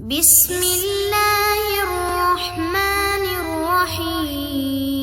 بسم اللہ الرحمن الرحیم۔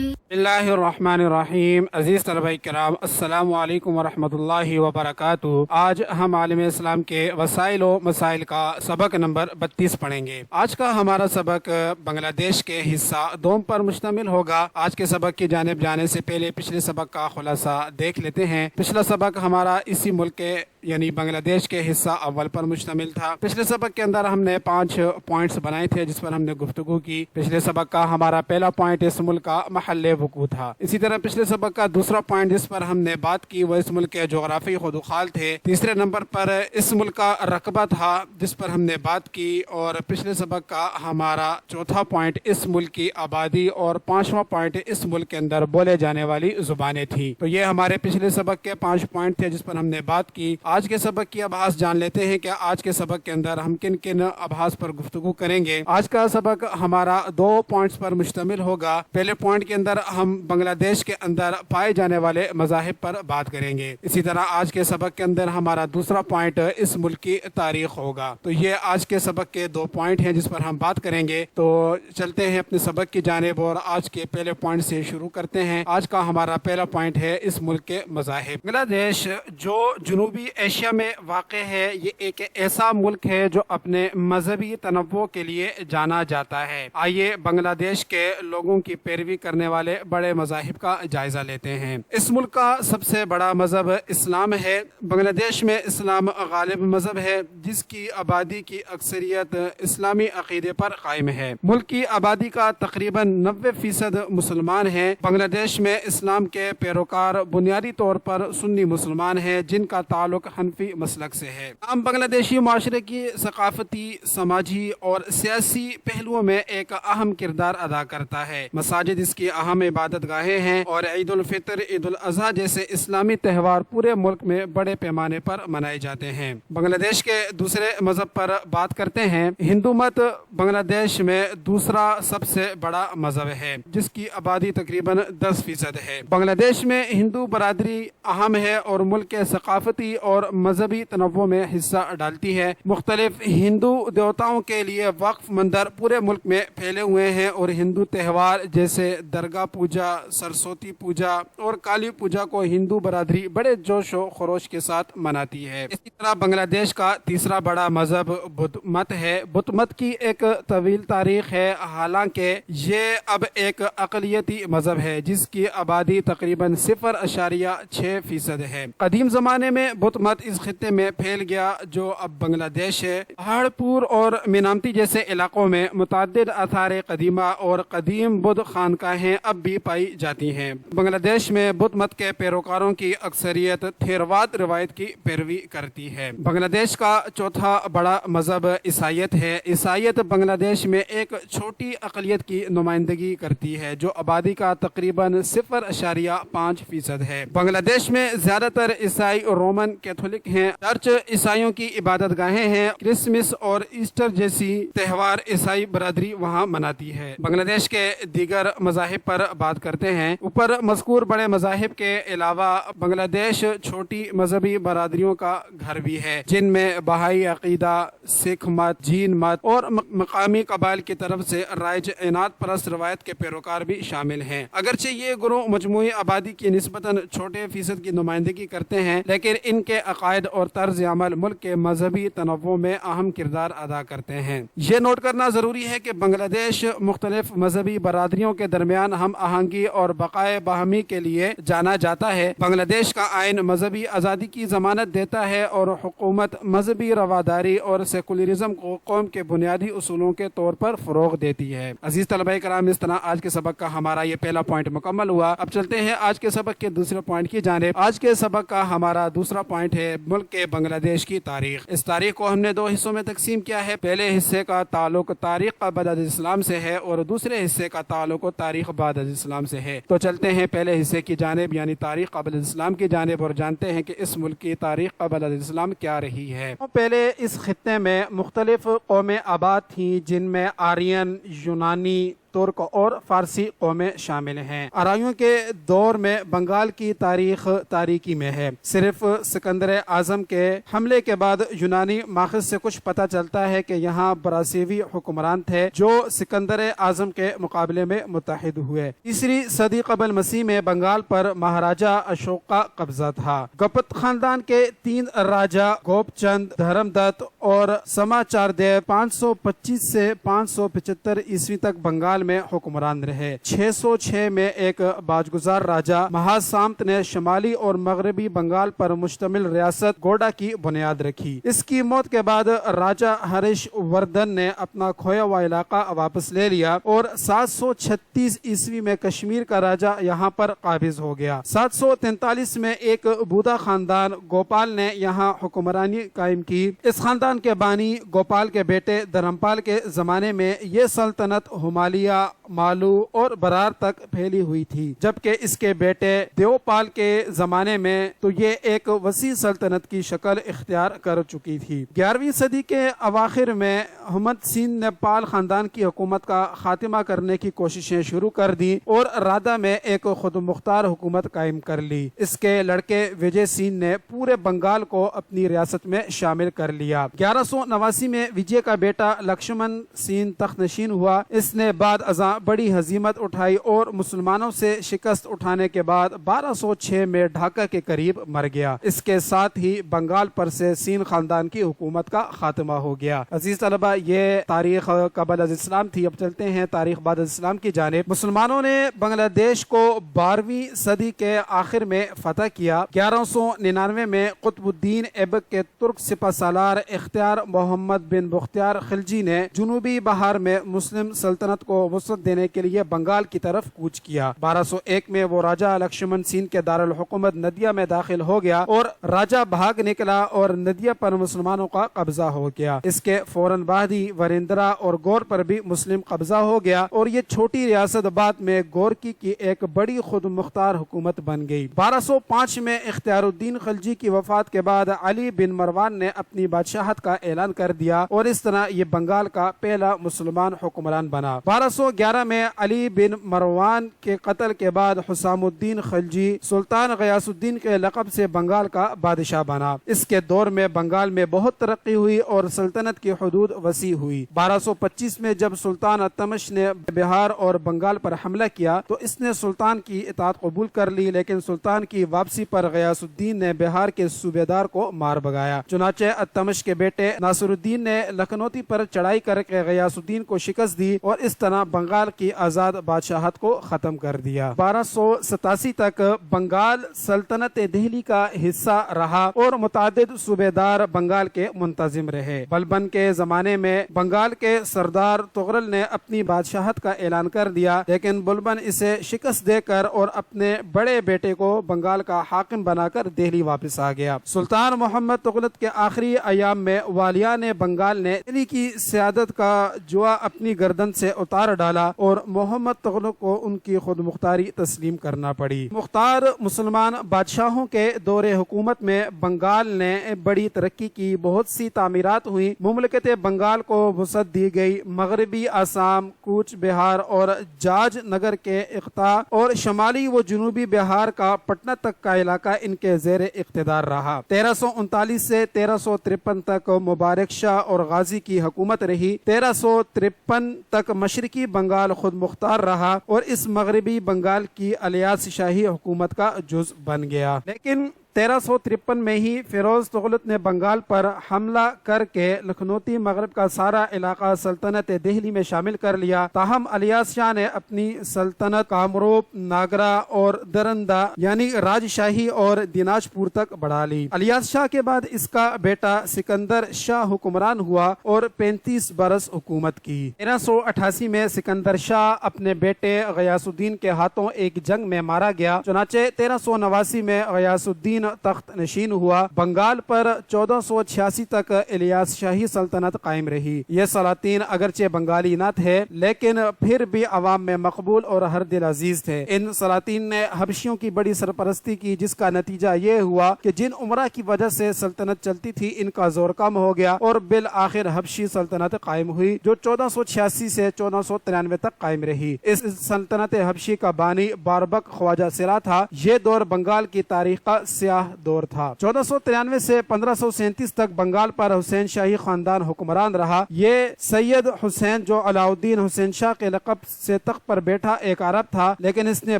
بسم اللہ الرحمن الرحیم۔ عزیز طلبہ کرام، السلام علیکم ورحمۃ اللہ وبرکاتہ۔ آج ہم عالم اسلام کے وسائل و مسائل کا سبق نمبر 32 پڑھیں گے۔ آج کا ہمارا سبق بنگلہ دیش کے حصہ دوم پر مشتمل ہوگا۔ آج کے سبق کی جانب جانے سے پہلے پچھلے سبق کا خلاصہ دیکھ لیتے ہیں۔ پچھلا سبق ہمارا اسی ملک کے یعنی بنگلہ دیش کے حصہ اول پر مشتمل تھا۔ پچھلے سبق کے اندر ہم نے 5 پوائنٹس بنائے تھے جس پر ہم نے گفتگو کی۔ پچھلے سبق کا ہمارا پہلا پوائنٹ اس ملک کا محل وقوع تھا۔ اسی طرح پچھلے سبق کا دوسرا پوائنٹ جس پر ہم نے بات کی وہ اس ملک کے جغرافی خدوخال تھے۔ تیسرے نمبر پر اس ملک کا رقبہ تھا جس پر ہم نے بات کی، اور پچھلے سبق کا ہمارا چوتھا پوائنٹ اس ملک کی آبادی، اور 5واں پوائنٹ اس ملک کے اندر بولے جانے والی زبانیں تھیں۔ تو یہ ہمارے پچھلے سبق کے 5 پوائنٹ تھے جس پر ہم نے بات کی۔ آج کے سبق کی ابحاث جان لیتے ہیں کہ آج کے سبق کے اندر ہم کن کن ابحاث پر گفتگو کریں گے۔ آج کا سبق ہمارا 2 پوائنٹس پر مشتمل ہوگا۔ پہلے پوائنٹ کے اندر ہم بنگلہ دیش کے اندر پائے جانے والے مذاہب پر بات کریں گے۔ اسی طرح آج کے سبق کے اندر ہمارا دوسرا پوائنٹ اس ملک کی تاریخ ہوگا۔ تو یہ آج کے سبق کے 2 پوائنٹ ہیں جس پر ہم بات کریں گے۔ تو چلتے ہیں اپنے سبق کی جانب اور آج کے پہلے پوائنٹ سے شروع کرتے ہیں۔ آج کا ہمارا پہلا پوائنٹ ہے اس ملک کے مذاہب۔ بنگلہ دیش جو جنوبی ایشیا میں واقع ہے، یہ ایک ایسا ملک ہے جو اپنے مذہبی تنوع کے لیے جانا جاتا ہے۔ آئیے بنگلہ دیش کے لوگوں کی پیروی کرنے والے بڑے مذاہب کا جائزہ لیتے ہیں۔ اس ملک کا سب سے بڑا مذہب اسلام ہے۔ بنگلہ دیش میں اسلام غالب مذہب ہے جس کی آبادی کی اکثریت اسلامی عقیدے پر قائم ہے۔ ملک کی آبادی کا تقریباً 90% مسلمان ہیں۔ بنگلہ دیش میں اسلام کے پیروکار بنیادی طور پر سنی مسلمان ہیں جن کا تعلق حنفی مسلک سے ہے۔ عام بنگلہ دیشی معاشرے کی ثقافتی، سماجی اور سیاسی پہلوؤں میں ایک اہم کردار ادا کرتا ہے۔ مساجد اس کی اہم عبادت گاہیں ہیں اور عید الفطر، عید الاضحیٰ جیسے اسلامی تہوار پورے ملک میں بڑے پیمانے پر منائے جاتے ہیں۔ بنگلہ دیش کے دوسرے مذہب پر بات کرتے ہیں۔ ہندو مت بنگلہ دیش میں دوسرا سب سے بڑا مذہب ہے جس کی آبادی تقریباً 10% ہے۔ بنگلہ دیش میں ہندو برادری اہم ہے اور ملک کے ثقافتی اور مذہبی تنوع میں حصہ ڈالتی ہے۔ مختلف ہندو دیوتاؤں کے لیے وقف مندر پورے ملک میں پھیلے ہوئے ہیں اور ہندو تہوار جیسے درگا پوجا، سرسوتی پوجا اور کالی پوجا کو ہندو برادری بڑے جوش و خروش کے ساتھ مناتی ہے۔ اسی طرح بنگلہ دیش کا تیسرا بڑا مذہب بدھ مت ہے۔ بدھ مت کی ایک طویل تاریخ ہے، حالانکہ یہ اب ایک اقلیتی مذہب ہے جس کی آبادی تقریباً 0.6% ہے۔ قدیم زمانے میں بدھ مت اس خطے میں پھیل گیا جو اب بنگلہ دیش ہے۔ پہاڑ پور اور مینامتی جیسے علاقوں میں متعدد آثار قدیمہ اور قدیم بدھ خانقاہیں اب بھی پائی جاتی ہیں۔ بنگلہ دیش میں بدھ مت کے پیروکاروں کی اکثریت تھیرواد روایت کی پیروی کرتی ہے۔ بنگلہ دیش کا چوتھا بڑا مذہب عیسائیت ہے۔ عیسائیت بنگلہ دیش میں ایک چھوٹی اقلیت کی نمائندگی کرتی ہے جو آبادی کا تقریباً 0.5% ہے۔ بنگلہ دیش میں زیادہ تر عیسائی رومن کیتھولک ہیں۔ چرچ عیسائیوں کی عبادت گاہیں ہیں۔ کرسمس اور ایسٹر جیسی تہوار عیسائی برادری وہاں مناتی ہے۔ بنگلہ دیش کے دیگر مذاہب پر بات کرتے ہیں۔ اوپر مذکور بڑے مذاہب کے علاوہ بنگلہ دیش چھوٹی مذہبی برادریوں کا گھر بھی ہے جن میں بہائی عقیدہ، سکھ مت، جین مت اور مقامی قبائل کی طرف سے رائج عناد پرست روایت کے پیروکار بھی شامل ہیں۔ اگرچہ یہ گروہ مجموعی آبادی کی نسبتاً چھوٹے فیصد کی نمائندگی کرتے ہیں، لیکن ان کے عقائد اور طرز عمل ملک کے مذہبی تنوع میں اہم کردار ادا کرتے ہیں۔ یہ نوٹ کرنا ضروری ہے کہ بنگلہ دیش مختلف مذہبی برادریوں کے درمیان ہم آہنگی اور بقائے باہمی کے لیے جانا جاتا ہے۔ بنگلہ دیش کا آئین مذہبی آزادی کی ضمانت دیتا ہے اور حکومت مذہبی رواداری اور سیکولرزم کو قوم کے بنیادی اصولوں کے طور پر فروغ دیتی ہے۔ عزیز طلبہ کرام، اس طرح آج کے سبق کا ہمارا یہ پہلا پوائنٹ مکمل ہوا۔ اب چلتے ہیں آج کے سبق کے دوسرے پوائنٹ کی جانب۔ آج کے سبق کا ہمارا دوسرا پوائنٹ ہے ملک کے بنگلہ دیش کی تاریخ۔ اس تاریخ کو ہم نے 2 حصوں میں تقسیم کیا ہے۔ پہلے حصے کا تعلق تاریخ قبل از اسلام سے ہے اور دوسرے حصے کا تعلق تاریخ بعد از اسلام سے ہے۔ تو چلتے ہیں پہلے حصے کی جانب یعنی تاریخ قبل از اسلام کی جانب اور جانتے ہیں کہ اس ملک کی تاریخ قبل از اسلام کیا رہی ہے۔ پہلے اس خطے میں مختلف قومیں آباد تھیں جن میں آرین، یونانی، ترک اور فارسی قومیں شامل ہیں۔ آرائیوں کے دور میں بنگال کی تاریخ تاریکی میں ہے۔ صرف سکندر اعظم کے حملے کے بعد یونانی ماخذ سے کچھ پتہ چلتا ہے کہ یہاں براسیوی حکمران تھے جو سکندر اعظم کے مقابلے میں متحد ہوئے۔ تیسری صدی قبل مسیح میں بنگال پر مہاراجا اشوک کا قبضہ تھا۔ گپت خاندان کے 3 راجا گوپ چند، دھرم دت اور سماچار دیو 525 سے 575 عیسوی تک بنگال میں حکمران رہے۔ 606 میں ایک باجگزار راجا مہاسامت نے شمالی اور مغربی بنگال پر مشتمل ریاست گوڈا کی بنیاد رکھی۔ اس کی موت کے بعد راجا ہریش وردھن نے اپنا کھویا ہوا علاقہ واپس لے لیا اور 736 عیسوی میں کشمیر کا راجا یہاں پر قابض ہو گیا۔ 743 میں ایک بودا خاندان گوپال نے یہاں حکمرانی قائم کی۔ اس خاندان کے بانی گوپال کے بیٹے دھرمپال کے زمانے میں یہ سلطنت ہمالیہ، مالو اور برار تک پھیلی ہوئی تھی، جبکہ اس کے بیٹے دیوپال کے زمانے میں تو یہ ایک وسیع سلطنت کی شکل اختیار کر چکی تھی۔ 11ویں صدی کے اواخر میں حمد سین نے پال خاندان کی حکومت کا خاتمہ کرنے کی کوششیں شروع کر دی اور رادا میں ایک خود مختار حکومت قائم کر لی۔ اس کے لڑکے وجے سین نے پورے بنگال کو اپنی ریاست میں شامل کر لیا۔ 1189 میں وجے کا بیٹا لکشمن سین تخت نشین ہوا۔ اس نے بعد ازاں بڑی ہزیمت اٹھائی اور مسلمانوں سے شکست اٹھانے کے بعد 1206 میں ڈھاکہ کے قریب مر گیا۔ اس کے ساتھ ہی بنگال پر سے سین خاندان کی حکومت کا خاتمہ ہو گیا۔ عزیز طلبہ، یہ تاریخ قبل از اسلام تھی۔ اب چلتے ہیں تاریخ بعد از اسلام کی جانب۔ مسلمانوں نے بنگلہ دیش کو 12ویں صدی کے آخر میں فتح کیا۔ 1199 میں قطب الدین ایبک کے ترک سپہ سالار اختیار محمد بن بختیار خلجی نے جنوبی بہار میں مسلم سلطنت کو وسعت دینے کے لیے بنگال کی طرف کوچ کیا۔ 1201 میں وہ راجا لکشمن سین کے دارالحکومت ندیا میں داخل ہو گیا اور راجا بھاگ نکلا اور ندیا پر مسلمانوں کا قبضہ ہو گیا۔ اس کے فوراً بعد ہی وریندرا اور گور پر بھی مسلم قبضہ ہو گیا اور یہ چھوٹی ریاست بعد میں گورکی کی ایک بڑی خود مختار حکومت بن گئی۔ 1205 میں اختیار الدین خلجی کی وفات کے بعد علی بن مروان نے اپنی بادشاہت کا اعلان کر دیا اور اس طرح یہ بنگال کا پہلا مسلمان حکمران بنا۔ 1211 میں علی بن مروان کے قتل کے بعد حسام الدین خلجی سلطان غیاث الدین کے لقب سے بنگال کا بادشاہ بنا۔ اس کے دور میں بنگال میں بہت ترقی ہوئی اور سلطنت کی حدود وسیع ہوئی۔ 1225 میں جب سلطان التمش نے بہار اور بنگال پر حملہ کیا تو اس نے سلطان کی اطاعت قبول کر لی، لیکن سلطان کی واپسی پر غیاث الدین نے بہار کے صوبیدار کو مار بھگایا۔ چنانچہ التمش کے بیٹے ناصر الدین نے لکھنوتی پر چڑھائی کر کے غیاث الدین کو شکست دی اور اس طرح بنگال کی آزاد بادشاہت کو ختم کر دیا۔ 1287 تک بنگال سلطنت دہلی کا حصہ رہا اور متعدد صوبیدار بنگال کے منتظم رہے۔ بلبن کے زمانے میں بنگال کے سردار تغرل نے اپنی بادشاہت کا اعلان کر دیا، لیکن بلبن اسے شکست دے کر اور اپنے بڑے بیٹے کو بنگال کا حاکم بنا کر دہلی واپس آ گیا۔ سلطان محمد تغلق کے آخری ایام میں والیان بنگال نے دہلی کی سیادت کا جوا اپنی گردن سے اتار ڈالا اور محمد تغلق کو ان کی خود مختاری تسلیم کرنا پڑی۔ مختار مسلمان بادشاہوں کے دور حکومت میں بنگال نے بڑی ترقی کی، بہت سی تعمیرات ہوئی، مملکت بنگال کو وسعت دی گئی۔ مغربی آسام، کوچ بہار اور جاج نگر کے اقطاع اور شمالی و جنوبی بہار کا پٹنہ تک کا علاقہ ان کے زیر اقتدار رہا۔ 1339 سے 1353 تک مبارک شاہ اور غازی کی حکومت رہی۔ 1353 تک مشرقی بنگال خود مختار رہا اور اس مغربی بنگال کی الیاس شاہی حکومت کا جز بن گیا، لیکن 1353 میں ہی فیروز تغلق نے بنگال پر حملہ کر کے لکھنوتی مغرب کا سارا علاقہ سلطنت دہلی میں شامل کر لیا۔ تاہم الیاس شاہ نے اپنی سلطنت کامروپ، ناگرا اور درندہ یعنی راج شاہی اور دیناج پور تک بڑھا لی۔ الیاس شاہ کے بعد اس کا بیٹا سکندر شاہ حکمران ہوا اور 35 برس حکومت کی۔ 1388 میں سکندر شاہ اپنے بیٹے غیاث الدین کے ہاتھوں ایک جنگ میں مارا گیا۔ چنانچہ 1389 میں غیاث الدین سلاطین تخت نشین ہوا۔ بنگال پر 1486 تک الیاس شاہی سلطنت قائم رہی۔ یہ سلاطین اگرچہ بنگالی نہ تھے لیکن پھر بھی عوام میں مقبول اور ہر دل عزیز تھے۔ ان سلاطین نے حبشیوں کی بڑی سرپرستی کی، جس کا نتیجہ یہ ہوا کہ جن عمرہ کی وجہ سے سلطنت چلتی تھی ان کا زور کم ہو گیا اور بالآخر حبشی سلطنت قائم ہوئی جو 1486 سے 1493 تک قائم رہی۔ اس سلطنت حبشی کا بانی باربک خواجہ سرا تھا۔ یہ دور بنگال کی تاریخ کا سیاہ دور تھا۔ 1493 سے 1537 تک بنگال پر حسین شاہی خاندان حکمران رہا۔ یہ سید حسین جو علاؤدین حسین شاہ کے لقب سے تخت پر بیٹھا ایک عرب تھا، لیکن اس نے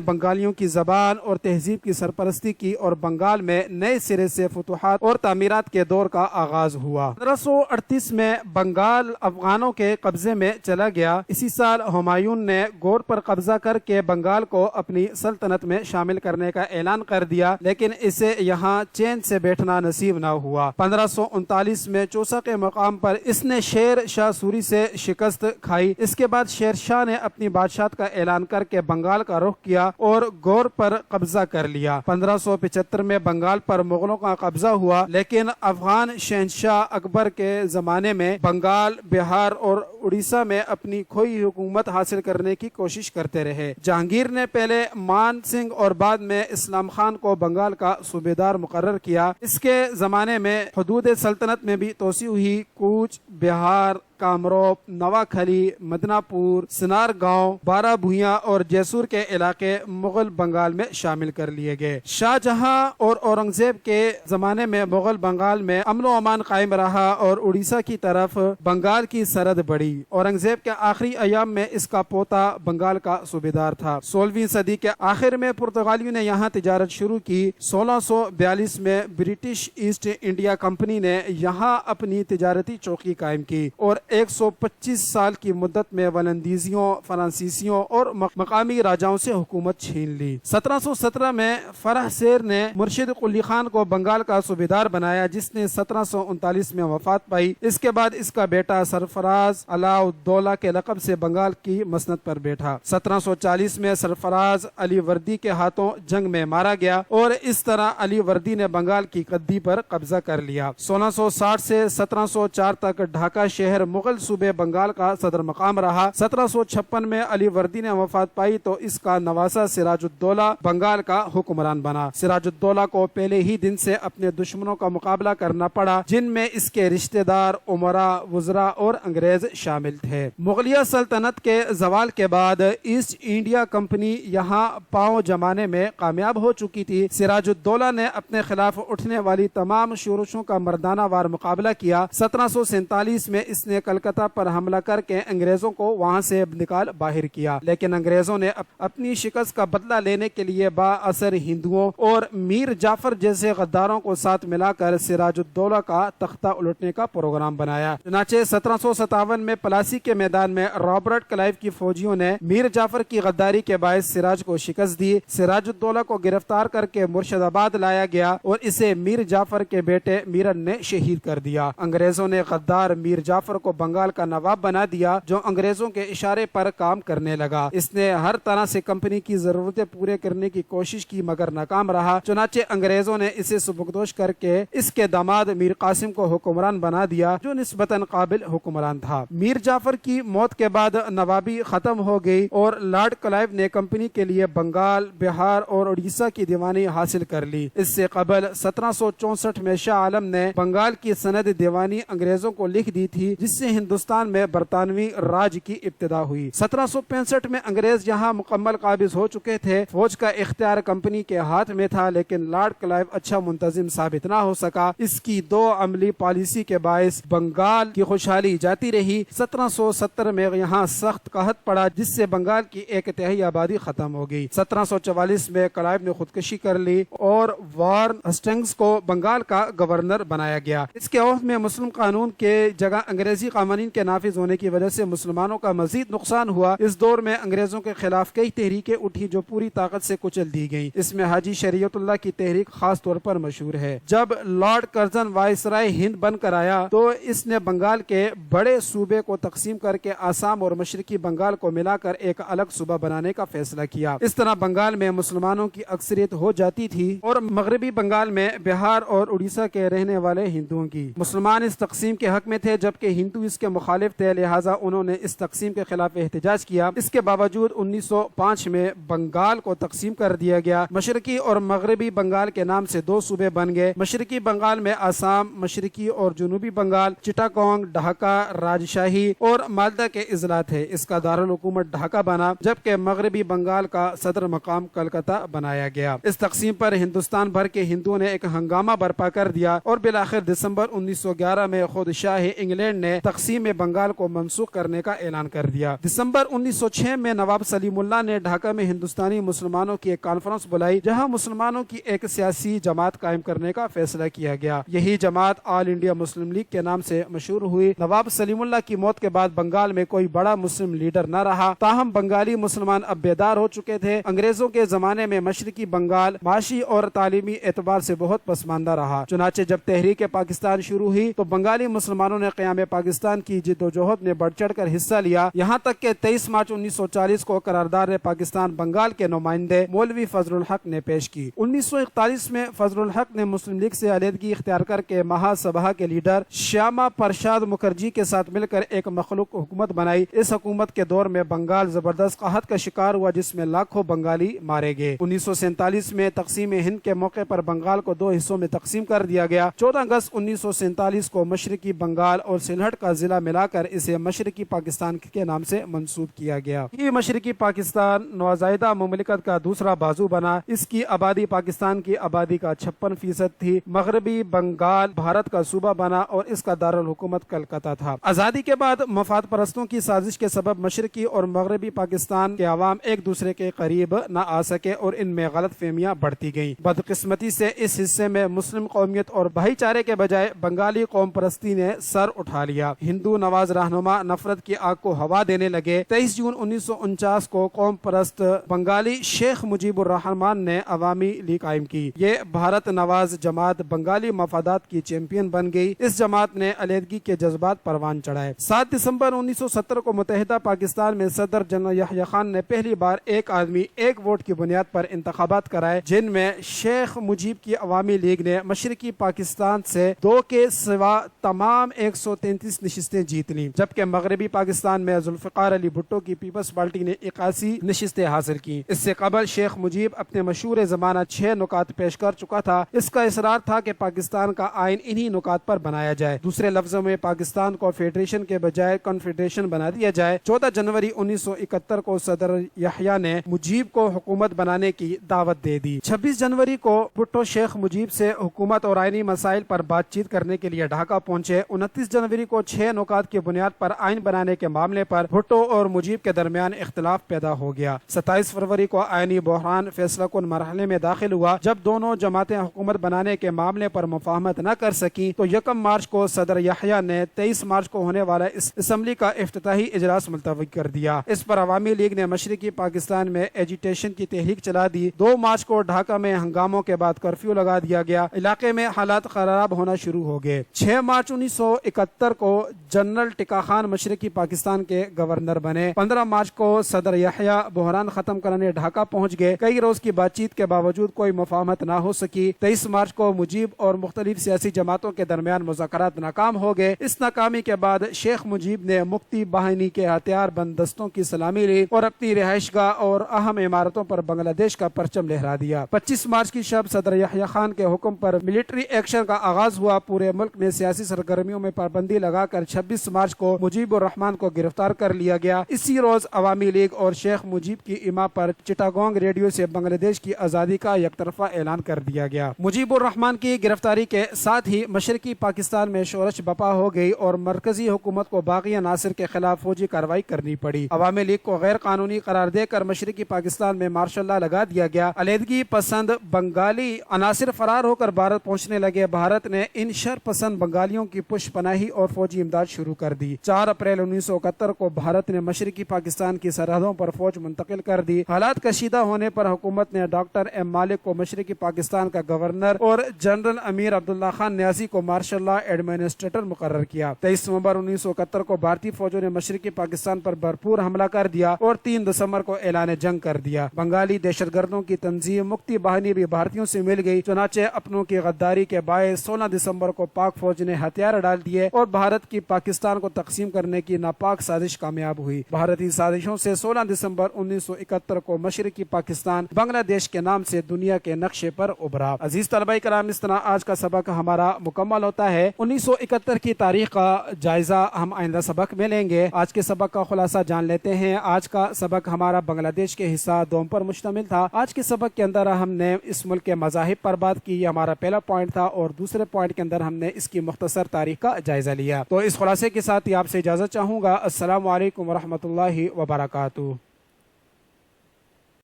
بنگالیوں کی زبان اور تہذیب کی سرپرستی کی اور بنگال میں نئے سرے سے فتوحات اور تعمیرات کے دور کا آغاز ہوا۔ 1538 میں بنگال افغانوں کے قبضے میں چلا گیا۔ اسی سال ہمایوں نے گور پر قبضہ کر کے بنگال کو اپنی سلطنت میں شامل کرنے کا اعلان کر دیا، لیکن اسے یہاں چین سے بیٹھنا نصیب نہ ہوا۔ 1539 میں چوسا کے مقام پر اس نے شیر شاہ سوری سے شکست کھائی۔ اس کے بعد شیر شاہ نے اپنی بادشاہت کا اعلان کر کے بنگال کا رخ کیا اور گور پر قبضہ کر لیا۔ 1575 میں بنگال پر مغلوں کا قبضہ ہوا، لیکن افغان شہنشاہ اکبر کے زمانے میں بنگال، بہار اور اڑیسہ میں اپنی کھوئی حکومت حاصل کرنے کی کوشش کرتے رہے۔ جہانگیر نے پہلے مان سنگھ اور بعد میں اسلام خان کو بنگال کا صوبیدار مقرر کیا۔ اس کے زمانے میں حدود سلطنت میں بھی توسیع ہوئی۔ کوچ، بہار، کامروپ، نواکھلی، مدنہ پور، سنار گاؤں، بارہ بھویاں اور جیسور کے علاقے مغل بنگال میں شامل کر لیے گئے۔ شاہ جہاں اور اورنگزیب کے زمانے میں مغل بنگال میں امن و امان قائم رہا اور اڑیسہ کی طرف بنگال کی سرحد بڑھی۔ اورنگزیب کے آخری ایام میں اس کا پوتا بنگال کا صوبیدار تھا۔ 16ویں صدی کے آخر میں پرتگالیوں نے یہاں تجارت شروع کی۔ 1642 میں برٹش ایسٹ انڈیا کمپنی نے یہاں اپنی تجارتی چوکی قائم کی اور 125 سال کی مدت میں ولندیزیوں، فرانسیسیوں اور مقامی راجاؤں سے حکومت چھین لی۔ 1717 میں فرح سیر نے مرشد قلی خان کو بنگال کا صوبیدار بنایا، جس نے 1739 میں وفات پائی۔ اس کے بعد اس کا بیٹا سرفراز علاء الدولہ کے لقب سے بنگال کی مسند پر بیٹھا۔ 1740 میں سرفراز علی وردی کے ہاتھوں جنگ میں مارا گیا اور اس طرح علی وردی نے بنگال کی گدی پر قبضہ کر لیا۔ 1660 سے 1704 تک ڈھاکہ شہر مغل صوبے بنگال کا صدر مقام رہا۔ 1756 میں علی وردی نے وفات پائی تو اس کا نواسا سراج الدولہ بنگال کا حکمران بنا۔ سراج الدولہ کو پہلے ہی دن سے اپنے دشمنوں کا مقابلہ کرنا پڑا، جن میں اس کے رشتہ دار، امراء، وزراء اور انگریز شامل تھے۔ مغلیہ سلطنت کے زوال کے بعد ایسٹ انڈیا کمپنی یہاں پاؤں جمانے میں کامیاب ہو چکی تھی۔ سراج الدولہ نے اپنے خلاف اٹھنے والی تمام شورشوں کا مردانہ وار مقابلہ کیا۔ 1747 میں اس نے کلکتہ پر حملہ کر کے انگریزوں کو وہاں سے نکال باہر کیا، لیکن انگریزوں نے اپنی شکست کا بدلہ لینے کے لیے با اثر ہندوؤں اور میر جعفر جیسے غداروں کو ساتھ ملا کر سراج الدولہ کا تختہ الٹنے کا پروگرام بنایا۔ چنانچہ 1757 میں پلاسی کے میدان میں رابرٹ کلائیو کی فوجیوں نے میر جعفر کی غداری کے باعث سراج کو شکست دی۔ سراج الدولہ کو گرفتار کر کے مرشد آباد لایا گیا اور اسے میر جعفر کے بیٹے میرن نے شہید کر دیا۔ انگریزوں نے غدار میر جعفر کو بنگال کا نواب بنا دیا، جو انگریزوں کے اشارے پر کام کرنے لگا۔ اس نے ہر طرح سے کمپنی کی ضرورتیں پورے کرنے کی کوشش کی مگر ناکام رہا۔ چنانچہ انگریزوں نے اسے سبکدوش کر کے اس کے داماد میر قاسم کو حکمران بنا دیا، جو نسبتاً قابل حکمران تھا۔ میر جعفر کی موت کے بعد نوابی ختم ہو گئی اور لارڈ کلائیو نے کمپنی کے لیے بنگال، بہار اور اڑیسہ کی دیوانی حاصل کر لی۔ اس سے قبل 1764 میں شاہ عالم نے بنگال کی سند دیوانی انگریزوں کو لکھ دی تھی، جس سے ہندوستان میں برطانوی راج کی ابتدا ہوئی۔ 1765 میں انگریز یہاں مکمل قابض ہو چکے تھے۔ فوج کا اختیار کمپنی کے ہاتھ میں تھا، لیکن لارڈ کلائیو اچھا منتظم ثابت نہ ہو سکا۔ اس کی دو عملی پالیسی کے باعث بنگال کی خوشحالی جاتی رہی۔ 1770 میں یہاں سخت قحط پڑا، جس سے بنگال کی 1/3 آبادی ختم ہو گئی۔ 1744 میں کلائیو نے خودکشی کر لی اور وارن ہسٹنگز کو بنگال کا گورنر بنایا گیا۔ اس کے عہد میں مسلم قانون کے جگہ انگریزی قوانین کے نافذ ہونے کی وجہ سے مسلمانوں کا مزید نقصان ہوا۔ اس دور میں انگریزوں کے خلاف کئی تحریکیں اٹھی جو پوری طاقت سے کچل دی گئیں۔ اس میں حاجی شریعت اللہ کی تحریک خاص طور پر مشہور ہے۔ جب لارڈ کرزن وائسرائے ہند بن کر آیا تو اس نے بنگال کے بڑے صوبے کو تقسیم کر کے آسام اور مشرقی بنگال کو ملا کر ایک الگ صوبہ بنانے کا فیصلہ کیا۔ اس طرح بنگال میں مسلمانوں کی اکثریت ہو جاتی تھی اور مغربی بنگال میں بہار اور اڑیسہ کے رہنے والے ہندوؤں کی۔ مسلمان اس تقسیم کے حق میں تھے جبکہ ہندو اس کے مخالف تھے، لہٰذا انہوں نے اس تقسیم کے خلاف احتجاج کیا۔ اس کے باوجود 1905 میں بنگال کو تقسیم کر دیا گیا۔ مشرقی اور مغربی بنگال کے نام سے دو صوبے بن گئے۔ مشرقی بنگال میں آسام، مشرقی اور جنوبی بنگال چٹاگانگ، ڈھاکہ، راجشاہی اور مالدہ کے اضلاع تھے۔ اس کا دارالحکومت ڈھاکہ بنا جبکہ مغربی بنگال کا صدر مقام کلکتہ بنایا گیا۔ اس تقسیم پر ہندوستان بھر کے ہندوؤں نے ایک ہنگامہ برپا کر دیا اور بالآخر دسمبر 1911 میں خود شاہ انگلینڈ نے تقسیم بنگال کو منسوخ کرنے کا اعلان کر دیا۔ دسمبر 1906 میں نواب سلیم اللہ نے ڈھاکہ میں ہندوستانی مسلمانوں کی ایک کانفرنس بلائی جہاں مسلمانوں کی ایک سیاسی جماعت قائم کرنے کا فیصلہ کیا گیا۔ یہی جماعت آل انڈیا مسلم لیگ کے نام سے مشہور ہوئی۔ نواب سلیم اللہ کی موت کے بعد بنگال میں کوئی بڑا مسلم لیڈر نہ رہا، تاہم بنگالی مسلمان اب بیدار ہو چکے تھے۔ انگریزوں کے زمانے میں مشرقی بنگال معاشی اور تعلیمی اعتبار سے بہت پسماندہ رہا، چنانچہ جب تحریک پاکستان شروع ہوئی تو بنگالی مسلمانوں نے قیام پاکستان کی جدوجہد میں بڑھ چڑھ کر حصہ لیا، یہاں تک کہ 23 مارچ 1940 کو قرارداد پاکستان بنگال کے نمائندے مولوی فضل الحق نے پیش کی۔ 1941 میں فضل الحق نے مسلم لیگ سے علیحدگی اختیار کر کے مہا سبھا کے لیڈر شیاما پرساد مکھرجی کے ساتھ مل کر ایک مخلوق حکومت بنائی۔ اس حکومت کے دور میں بنگال زبردست قحط کا شکار ہوا جس میں لاکھوں بنگالی مارے گئے۔ 1947 میں تقسیم ہند کے موقع پر بنگال کو دو حصوں میں تقسیم کر دیا گیا۔ 14 اگست 1947 کو مشرقی بنگال اور سلہٹ کا ضلع ملا کر اسے مشرقی پاکستان کے نام سے منسوب کیا گیا۔ یہ مشرقی پاکستان نوزائیدہ مملکت کا دوسرا بازو بنا۔ اس کی آبادی پاکستان کی آبادی کا 56% تھی۔ مغربی بنگال بھارت کا صوبہ بنا اور اس کا دارالحکومت کلکتہ تھا۔ آزادی کے بعد مفاد پرستوں کی سازش کے سبب مشرقی اور مغربی پاکستان کے عوام ایک دوسرے کے قریب نہ آ سکے اور ان میں غلط فہمیاں بڑھتی گئیں۔ بدقسمتی سے اس حصے میں مسلم قومیت اور بھائی چارے کے بجائے بنگالی قوم پرستی نے سر اٹھا لیا۔ ہندو نواز رہنما نفرت کی آگ کو ہوا دینے لگے۔ 23 جون 1949 کو قوم پرست بنگالی شیخ مجیب الرحمان نے عوامی لیگ قائم کی۔ یہ بھارت نواز جماعت بنگالی مفادات کی چیمپئن بن گئی۔ اس جماعت نے علیحدگی کے جذبات پروان چڑھائے۔ 7 دسمبر 1970 کو متحدہ پاکستان میں صدر جنرل یحییٰ خان نے پہلی بار ایک آدمی ایک ووٹ کی بنیاد پر انتخابات کرائے جن میں شیخ مجیب کی عوامی لیگ نے مشرقی پاکستان سے 2 کے سوا تمام 133 نشستیں جیت لیں، جبکہ مغربی پاکستان میں ذوالفقار علی بھٹو کی پیپلز پارٹی نے 81 نشستیں حاصل کی۔ اس سے قبل شیخ مجیب اپنے مشہور زمانہ 6 نکات پیش کر چکا تھا۔ اس کا اصرار تھا کہ پاکستان کا آئین انہی نکات پر بنایا جائے۔ دوسرے لفظوں میں پاکستان کو فیڈریشن کے بجائے کنفیڈریشن بنا دیا جائے۔ 14 جنوری 1971 کو صدر یحییٰ نے مجیب کو حکومت بنانے کی دعوت دے دی۔ 26 جنوری کو بھٹو شیخ مجیب سے حکومت اور آئینی مسائل پر بات چیت کرنے کے لیے ڈھاکہ پہنچے۔ 29 جنوری کو 6 نکات کی بنیاد پر آئین بنانے کے معاملے پر بھٹو اور مجیب کے درمیان اختلاف پیدا ہو گیا۔ 27 فروری کو آئینی بحران فیصلہ کن مرحلے میں داخل ہوا۔ جب دونوں جماعتیں حکومت بنانے کے معاملے پر مفاہمت نہ کر سکیں تو 1 مارچ کو صدر یحییٰ نے 23 مارچ کو ہونے والا اس اسمبلی کا افتتاحی اجلاس ملتوی کر دیا۔ اس پر عوامی لیگ نے مشرقی پاکستان میں ایجیٹیشن کی تحریک چلا دی۔ 2 مارچ کو ڈھاکہ میں ہنگاموں کے بعد کرفیو لگا دیا گیا۔ علاقے میں حالات خراب ہونا شروع ہو گئے۔ 6 مارچ 1971 کو جنرل ٹکا خان مشرقی پاکستان کے گورنر بنے۔ 15 مارچ کو صدر یحییٰ بحران ختم کرنے ڈھاکہ پہنچ گئے۔ کئی روز کی بات چیت کے باوجود کوئی مفاہمت نہ ہو سکی۔ 23 مارچ کو مجیب اور مختلف سیاسی جماعتوں کے درمیان مذاکرات ناکام ہو گئے۔ اس ناکامی کے بعد شیخ مجیب نے مکتی باہنی کے ہتھیار بند دستوں کی سلامی لی اور اپنی رہائش گاہ اور اہم عمارتوں پر بنگلہ دیش کا پرچم لہرا دیا۔ 25 مارچ کی شب صدر یحییٰ خان کے حکم پر ملٹری ایکشن کا آغاز ہوا۔ پورے ملک میں سیاسی سرگرمیوں میں پابندی لگا کر 26 مارچ کو مجیب الرحمان کو گرفتار کر لیا گیا۔ اسی روز عوامی لیگ اور شیخ مجیب کی اما پر چٹاگانگ ریڈیو سے بنگلہ دیش کی آزادی کا یک طرفہ اعلان کر دیا گیا۔ مجیب الرحمان کی گرفتاری کے ساتھ ہی مشرقی پاکستان میں شورش بپا ہو گئی اور مرکزی حکومت کو باغی عناصر کے خلاف فوجی کارروائی کرنی پڑی۔ عوامی لیگ کو غیر قانونی قرار دے کر مشرقی پاکستان میں مارشل لا لگا دیا گیا۔ علیحدگی پسند بنگالی عناصر فرار ہو کر بھارت پہنچنے لگے۔ بھارت نے ان شر پسند بنگالیوں کی پشت پناہی اور فوجی فوجی امداد شروع کر دی۔ 4 اپریل 1971 کو بھارت نے مشرقی پاکستان کی سرحدوں پر فوج منتقل کر دی۔ حالات کشیدہ ہونے پر حکومت نے ڈاکٹر ایم مالک کو مشرقی پاکستان کا گورنر اور جنرل امیر عبداللہ خان نیازی کو مارشل لا ایڈمنسٹریٹر مقرر کیا۔ 23 نومبر 1971 کو بھارتی فوجوں نے مشرقی پاکستان پر بھرپور حملہ کر دیا اور 3 دسمبر کو اعلان جنگ کر دیا۔ بنگالی دہشت گردوں کی تنظیم مکتی باہنی بھی بھارتیوں سے مل گئی، چنانچہ اپنوں کی غداری کے باعث 16 دسمبر کو پاک فوج نے ہتھیار ڈال دیے اور بھارت کی پاکستان کو تقسیم کرنے کی ناپاک سازش کامیاب ہوئی۔ بھارتی سازشوں سے 16 دسمبر 1971 کو مشرقی پاکستان بنگلہ دیش کے نام سے دنیا کے نقشے پر ابھرا۔ عزیز طلبہ کرام، اس طرح آج کا سبق ہمارا مکمل ہوتا ہے۔ 1971 کی تاریخ کا جائزہ ہم آئندہ سبق میں لیں گے۔ آج کے سبق کا خلاصہ جان لیتے ہیں۔ آج کا سبق ہمارا بنگلہ دیش کے حصہ دوم پر مشتمل تھا۔ آج کے سبق کے اندر ہم نے اس ملک کے مذاہب پر بات کی، یہ ہمارا پہلا پوائنٹ تھا، اور دوسرے پوائنٹ کے اندر ہم نے اس کی مختصر تاریخ کا جائزہ لیا۔ تو اس خلاصے کے ساتھ ہی آپ سے اجازت چاہوں گا۔ السلام علیکم ورحمۃ اللہ وبرکاتہ۔